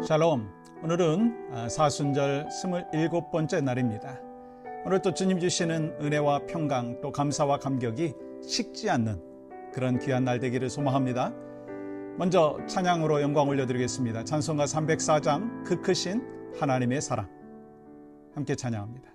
샬롬. 오늘은 사순절 27번째 날입니다. 오늘 또 주님 주시는 은혜와 평강 또 감사와 감격이 식지 않는 그런 귀한 날 되기를 소망합니다. 먼저 찬양으로 영광 올려드리겠습니다. 찬송가 304장 그 크신 하나님의 사랑 함께 찬양합니다.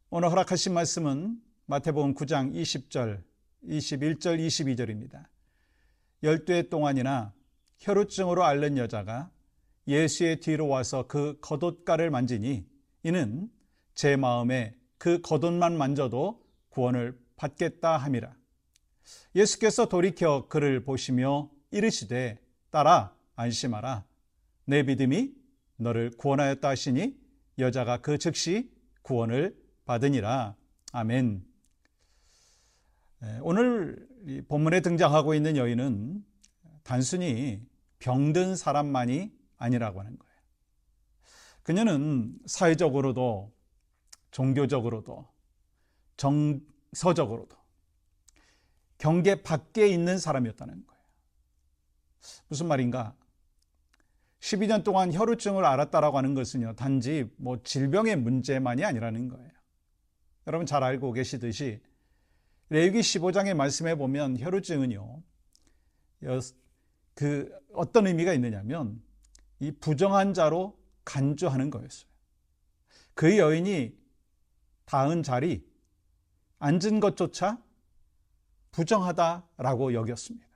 오늘 허락하신 말씀은 마태복음 9장 20절, 21절, 22절입니다. 12해 동안이나 혈루증으로 앓는 여자가 예수의 뒤로 와서 그 겉옷가를 만지니 이는 제 마음에 그 겉옷만 만져도 구원을 받겠다 함이라. 예수께서 돌이켜 그를 보시며 이르시되 딸아 안심하라. 내 믿음이 너를 구원하였다 하시니 여자가 그 즉시 구원을 받으니라. 아멘. 오늘 본문에 등장하고 있는 여인은 단순히 병든 사람만이 아니라고 하는 거예요. 그녀는 사회적으로도 종교적으로도 정서적으로도 경계 밖에 있는 사람이었다는 거예요. 무슨 말인가? 12년 동안 혈루증을 앓았다라고 하는 것은요, 단지 질병의 문제만이 아니라는 거예요. 여러분 잘 알고 계시듯이 레위기 15장의 말씀에 보면 혈루증은요, 어떤 의미가 있느냐면 이 부정한 자로 간주하는 거였어요. 그 여인이 닿은 자리, 앉은 것조차 부정하다라고 여겼습니다.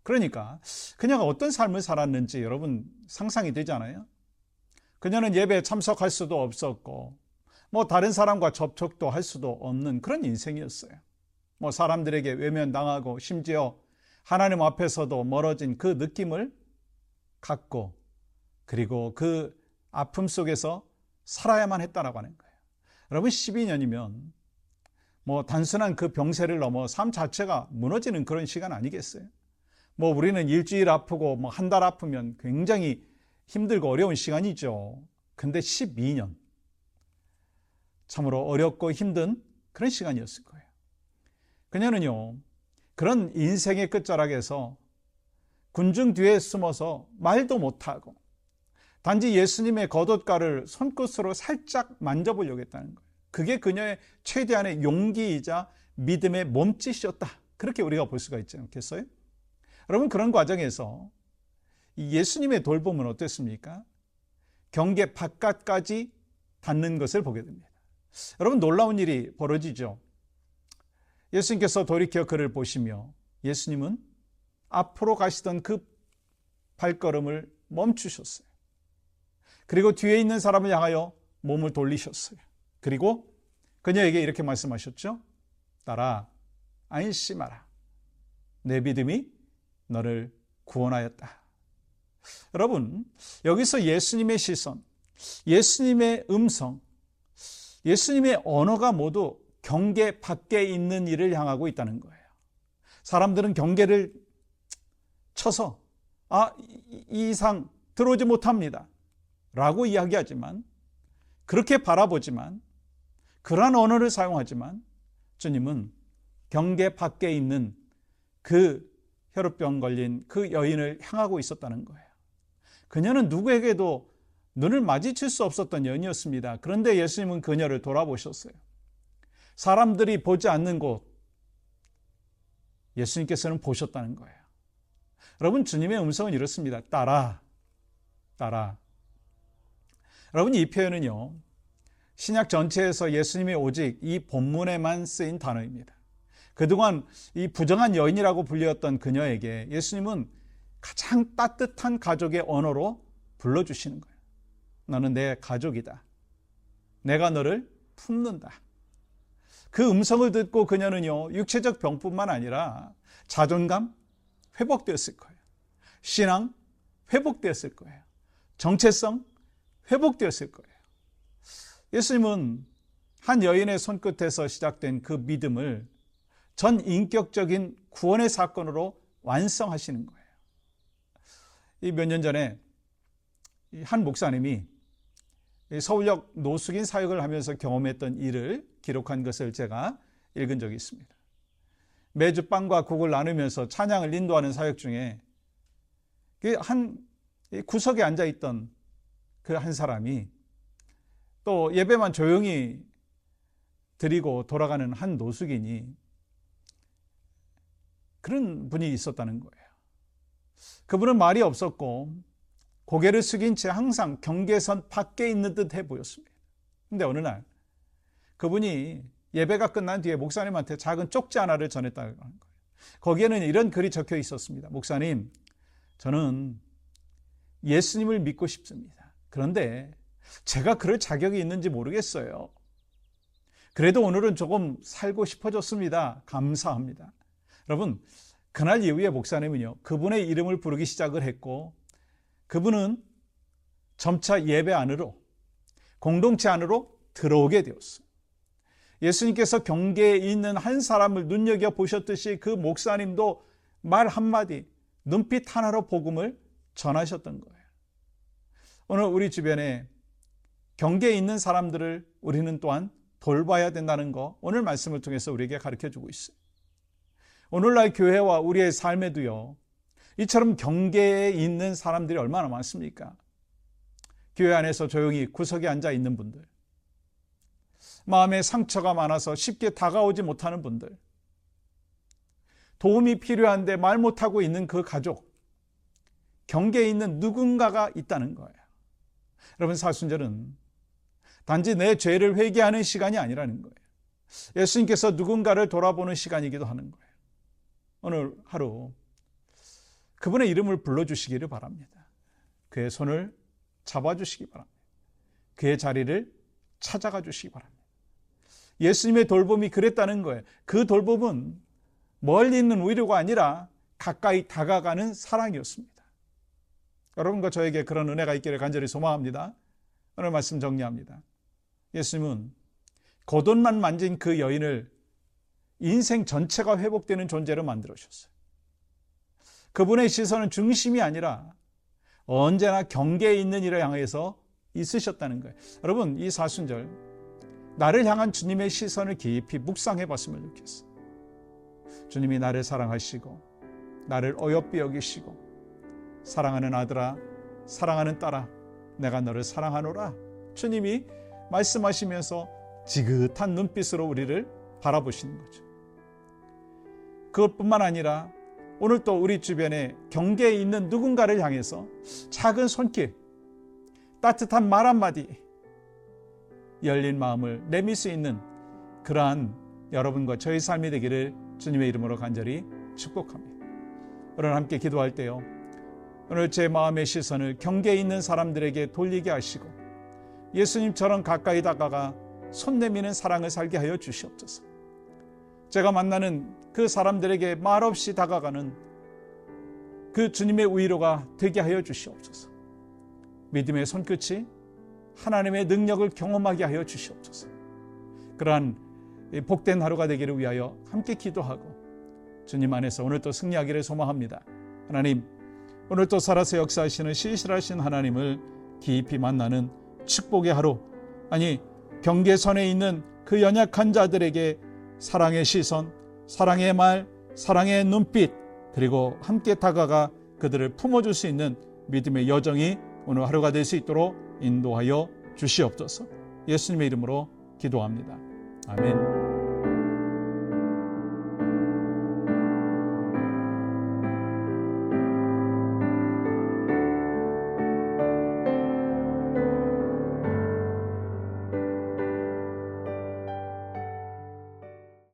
그러니까 그녀가 어떤 삶을 살았는지 여러분 상상이 되잖아요. 그녀는 예배에 참석할 수도 없었고 다른 사람과 접촉도 할 수도 없는 그런 인생이었어요. 사람들에게 외면당하고 심지어 하나님 앞에서도 멀어진 그 느낌을 갖고 그리고 그 아픔 속에서 살아야만 했다라고 하는 거예요. 여러분 12년이면 단순한 그 병세를 넘어 삶 자체가 무너지는 그런 시간 아니겠어요? 우리는 일주일 아프고 한 달 아프면 굉장히 힘들고 어려운 시간이죠. 근데 12년 참으로 어렵고 힘든 그런 시간이었을 거예요. 그녀는요, 그런 인생의 끝자락에서 군중 뒤에 숨어서 말도 못하고 단지 예수님의 겉옷가를 손끝으로 살짝 만져보려고 했다는 거예요. 그게 그녀의 최대한의 용기이자 믿음의 몸짓이었다. 그렇게 우리가 볼 수가 있지 않겠어요? 여러분, 그런 과정에서 예수님의 돌봄은 어땠습니까? 경계 바깥까지 닿는 것을 보게 됩니다. 여러분, 놀라운 일이 벌어지죠. 예수님께서 돌이켜 그를 보시며 예수님은 앞으로 가시던 그 발걸음을 멈추셨어요. 그리고 뒤에 있는 사람을 향하여 몸을 돌리셨어요. 그리고 그녀에게 이렇게 말씀하셨죠. 따라 안심하라. 내 믿음이 너를 구원하였다. 여러분, 여기서 예수님의 시선, 예수님의 음성, 예수님의 언어가 모두 경계 밖에 있는 일을 향하고 있다는 거예요. 사람들은 경계를 쳐서 이 이상 들어오지 못합니다 라고 이야기하지만, 그렇게 바라보지만, 그러한 언어를 사용하지만 주님은 경계 밖에 있는 그 혈우병 걸린 그 여인을 향하고 있었다는 거예요. 그녀는 누구에게도 눈을 마주칠 수 없었던 여인이었습니다. 그런데 예수님은 그녀를 돌아보셨어요. 사람들이 보지 않는 곳, 예수님께서는 보셨다는 거예요. 여러분, 주님의 음성은 이렇습니다. 따라. 여러분, 이 표현은요, 신약 전체에서 예수님이 오직 이 본문에만 쓰인 단어입니다. 그동안 이 부정한 여인이라고 불렸던 그녀에게 예수님은 가장 따뜻한 가족의 언어로 불러주시는 거예요. 너는 내 가족이다. 내가 너를 품는다. 그 음성을 듣고 그녀는요, 육체적 병뿐만 아니라 자존감 회복되었을 거예요. 신앙 회복되었을 거예요. 정체성 회복되었을 거예요. 예수님은 한 여인의 손끝에서 시작된 그 믿음을 전 인격적인 구원의 사건으로 완성하시는 거예요. 이 몇 년 전에 한 목사님이 서울역 노숙인 사역을 하면서 경험했던 일을 기록한 것을 제가 읽은 적이 있습니다. 매주 빵과 국을 나누면서 찬양을 인도하는 사역 중에 한 구석에 앉아있던 그 한 사람이 또 예배만 조용히 드리고 돌아가는 한 노숙인이 그런 분이 있었다는 거예요. 그분은 말이 없었고 고개를 숙인 채 항상 경계선 밖에 있는 듯해 보였습니다. 그런데 어느 날 그분이 예배가 끝난 뒤에 목사님한테 작은 쪽지 하나를 전했다는 거예요. 거기에는 이런 글이 적혀 있었습니다. 목사님, 저는 예수님을 믿고 싶습니다. 그런데 제가 그럴 자격이 있는지 모르겠어요. 그래도 오늘은 조금 살고 싶어졌습니다. 감사합니다. 여러분, 그날 이후에 목사님은요, 그분의 이름을 부르기 시작을 했고, 그분은 점차 예배 안으로, 공동체 안으로 들어오게 되었어요. 예수님께서 경계에 있는 한 사람을 눈여겨보셨듯이 그 목사님도 말 한마디, 눈빛 하나로 복음을 전하셨던 거예요. 오늘 우리 주변에 경계에 있는 사람들을 우리는 또한 돌봐야 된다는 거, 오늘 말씀을 통해서 우리에게 가르쳐주고 있어요. 오늘날 교회와 우리의 삶에도요, 이처럼 경계에 있는 사람들이 얼마나 많습니까? 교회 안에서 조용히 구석에 앉아 있는 분들, 마음에 상처가 많아서 쉽게 다가오지 못하는 분들, 도움이 필요한데 말 못하고 있는 그 가족, 경계에 있는 누군가가 있다는 거예요. 여러분, 사순절은 단지 내 죄를 회개하는 시간이 아니라는 거예요. 예수님께서 누군가를 돌아보는 시간이기도 하는 거예요. 오늘 하루 그분의 이름을 불러주시기를 바랍니다. 그의 손을 잡아주시기 바랍니다. 그의 자리를 찾아가 주시기 바랍니다. 예수님의 돌봄이 그랬다는 거예요. 그 돌봄은 멀리 있는 위로가 아니라 가까이 다가가는 사랑이었습니다. 여러분과 저에게 그런 은혜가 있기를 간절히 소망합니다. 오늘 말씀 정리합니다. 예수님은 겉옷만 만진 그 여인을 인생 전체가 회복되는 존재로 만들어주셨어요. 그분의 시선은 중심이 아니라 언제나 경계에 있는 일을 향해서 있으셨다는 거예요. 여러분, 이 사순절 나를 향한 주님의 시선을 깊이 묵상해 봤으면 좋겠어요. 주님이 나를 사랑하시고 나를 어여삐 여기시고 사랑하는 아들아, 사랑하는 딸아, 내가 너를 사랑하노라. 주님이 말씀하시면서 지긋한 눈빛으로 우리를 바라보시는 거죠. 그것뿐만 아니라 오늘 또 우리 주변에 경계에 있는 누군가를 향해서 작은 손길, 따뜻한 말 한마디, 열린 마음을 내밀 수 있는 그러한 여러분과 저의 삶이 되기를 주님의 이름으로 간절히 축복합니다. 오늘 함께 기도할 때요, 오늘 제 마음의 시선을 경계에 있는 사람들에게 돌리게 하시고 예수님처럼 가까이 다가가 손 내미는 사랑을 살게 하여 주시옵소서. 제가 만나는 그 사람들에게 말없이 다가가는 그 주님의 위로가 되게 하여 주시옵소서. 믿음의 손끝이 하나님의 능력을 경험하게 하여 주시옵소서. 그러한 복된 하루가 되기를 위하여 함께 기도하고 주님 안에서 오늘 또 승리하기를 소망합니다. 하나님, 오늘 또 살아서 역사하시는 신실하신 하나님을 깊이 만나는 축복의 하루, 아니 경계선에 있는 그 연약한 자들에게 사랑의 시선, 사랑의 말, 사랑의 눈빛, 그리고 함께 다가가 그들을 품어줄 수 있는 믿음의 여정이 오늘 하루가 될 수 있도록 인도하여 주시옵소서. 예수님의 이름으로 기도합니다. 아멘.